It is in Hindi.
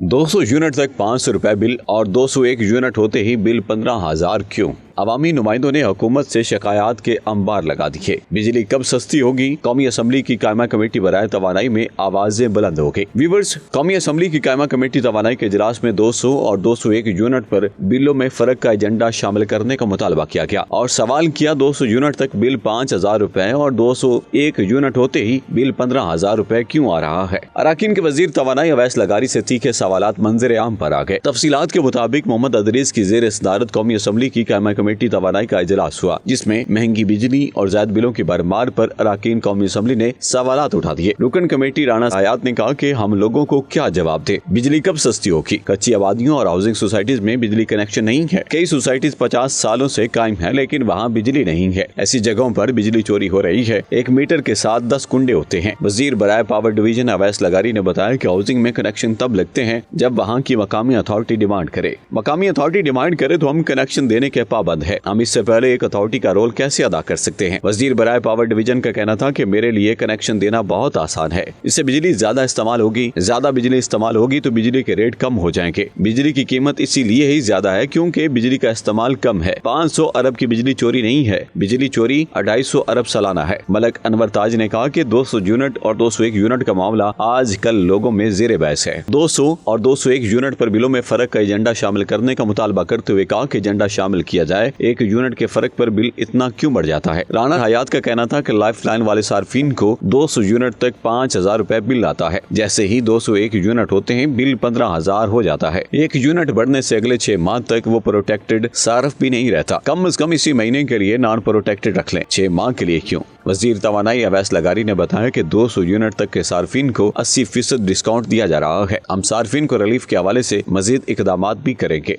200 यूनिट तक 500 रुपए बिल और 201 यूनिट होते ही बिल 15,000 क्यों? अवामी नुमाइंदों ने हुकूमत से शिकायत के अंबार लगा दिए। बिजली कब सस्ती होगी? कौमी असम्बली की कायमा कमेटी बराए तवानाई में आवाजें बुलंद हो गई। व्यूअर्स, कौमी असम्बली की कायमा कमेटी तवानाई के इजलास में 200 और 201 यूनिट पर बिलों में फर्क का एजेंडा शामिल करने का मुतालबा किया गया और सवाल किया 200 यूनिट तक बिल 5,000 रुपए और 201 यूनिट होते ही बिल 15,000 रुपए क्यों आ रहा है? अराकीन के वजीर तवानाई अवैस लगारी से तीखे सवालात मंजर आम पर आ गए। तफसीलात के मुताबिक मोहम्मद अदरीस की जेर सदारत कौमी असम्बली की कायमा कमेटी तवानाई का इजलास हुआ, जिसमें महंगी बिजली और जायद बिलों की भरमार पर अराकीन कौमी असम्बली ने सवालात उठा दिए। रुकन कमेटी राना हयात ने कहा कि हम लोगों को क्या जवाब दे, बिजली कब सस्ती होगी? कच्ची आबादियों और हाउसिंग सोसाइटीज में बिजली कनेक्शन नहीं है। कई सोसाइटीज 50 सालों से कायम है, लेकिन वहाँ बिजली नहीं है। ऐसी जगहों पर बिजली चोरी हो रही है। 1 मीटर के साथ 10 कुंडे होते हैं। वजीर बराए पावर डिवीजन अवैस लगारी ने बताया कि हाउसिंग में कनेक्शन तब लगते हैं जब वहाँ की मकामी अथॉरिटी डिमांड करे। मकामी अथॉरिटी डिमांड करे तो हम कनेक्शन देने के पाबंद है। हम इससे पहले एक अथॉरिटी का रोल कैसे अदा कर सकते हैं? वजीर बराए पावर डिवीजन का कहना था कि मेरे लिए कनेक्शन देना बहुत आसान है। इससे बिजली ज्यादा इस्तेमाल होगी। ज्यादा बिजली इस्तेमाल होगी तो बिजली के रेट कम हो जाएंगे। बिजली की कीमत इसीलिए ही ज्यादा है क्योंकि बिजली का इस्तेमाल कम है। 500 अरब की बिजली चोरी नहीं है। बिजली चोरी 250 अरब सालाना है। मलक अनवर ताज ने कहा कि 200 यूनिट और 201 यूनिट का मामला आजकल लोगों में जेर बहस है। 200 और 201 यूनिट पर बिलों में फर्क का एजेंडा शामिल करने का मुतालबा करते हुए कहा कि एजेंडा शामिल किया जाए। 1 यूनिट के फर्क पर बिल इतना क्यों बढ़ जाता है? राना हयात का कहना था कि लाइफ लाइन वाले सार्फिन को 200 यूनिट तक 5,000 रुपए बिल आता है। जैसे ही 201 यूनिट होते हैं बिल 15,000 हो जाता है। 1 यूनिट बढ़ने से अगले 6 माह तक वो प्रोटेक्टेड सार्फ भी नहीं रहता। कम से कम इसी महीने के लिए नॉन प्रोटेक्टेड रख लें। 6 माह के लिए क्यों? वजीर तवानाई अवैस लगारी ने बताया कि 200 यूनिट तक के सार्फिन को 80% डिस्काउंट दिया जा रहा है। हम सार्फिन को रिलीफ के हवाले से मजीद इकदामात भी करेंगे।